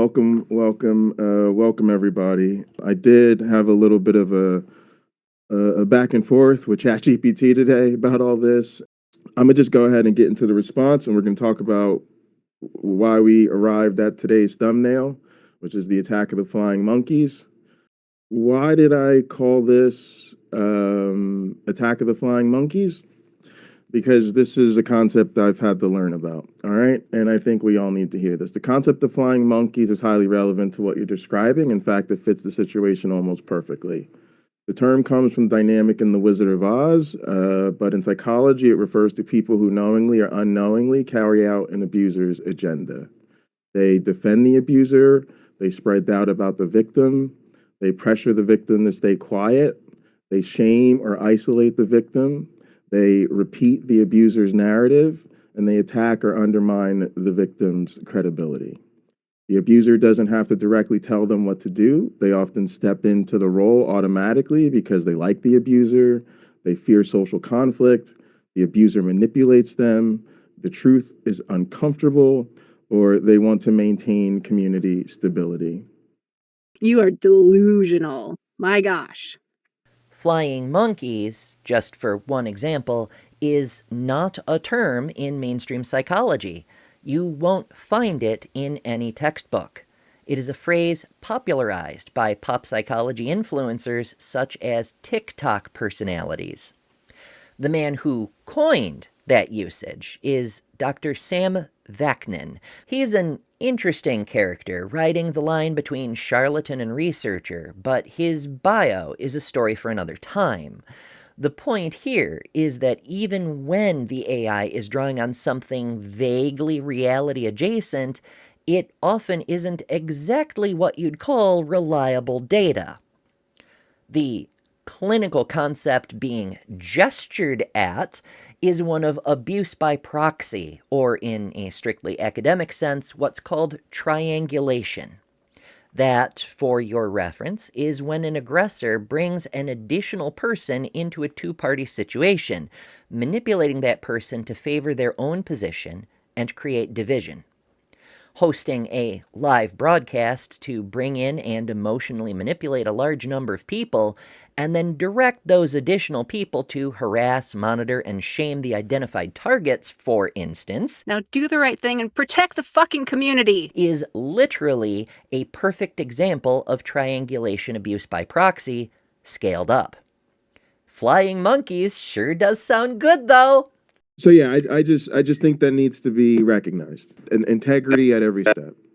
Welcome everybody. I did have a little bit of a back and forth with ChatGPT today about all this. I'm gonna just go ahead and get into the response, and we're gonna talk about why we arrived at today's thumbnail, which is the attack of the flying monkeys. Why did I call this attack of the flying monkeys? Because this is a concept I've had to learn about, all right? And I think we all need to hear this. The concept of flying monkeys is highly relevant to what you're describing. In fact, it fits the situation almost perfectly. The term comes from Dynamic in The Wizard of Oz, but in psychology, it refers to people who knowingly or unknowingly carry out an abuser's agenda. They defend the abuser, they spread doubt about the victim, they pressure the victim to stay quiet, they shame or isolate the victim, they repeat the abuser's narrative, and they attack or undermine the victim's credibility. The abuser doesn't have to directly tell them what to do. They often step into the role automatically because they like the abuser, they fear social conflict, the abuser manipulates them, the truth is uncomfortable, or they want to maintain community stability. You are delusional. My gosh. Flying monkeys, just for one example, is not a term in mainstream psychology. You won't find it in any textbook. It is a phrase popularized by pop psychology influencers such as TikTok personalities. The man who coined that usage is Dr. Sam Vaknin. He's an interesting character, riding the line between charlatan and researcher, but his bio is a story for another time. The point here is that even when the AI is drawing on something vaguely reality adjacent, it often isn't exactly what you'd call reliable data. The clinical concept being gestured at is one of abuse by proxy, or in a strictly academic sense, what's called triangulation. That, for your reference, is when an aggressor brings an additional person into a two-party situation, manipulating that person to favor their own position and create division. Hosting a live broadcast to bring in and emotionally manipulate a large number of people, and then direct those additional people to harass, monitor, and shame the identified targets, for instance, Now do the right thing and protect the fucking community. is literally a perfect example of triangulation abuse by proxy scaled up. Flying monkeys sure does sound good, though. So yeah, I just think that needs to be recognized. And integrity at every step.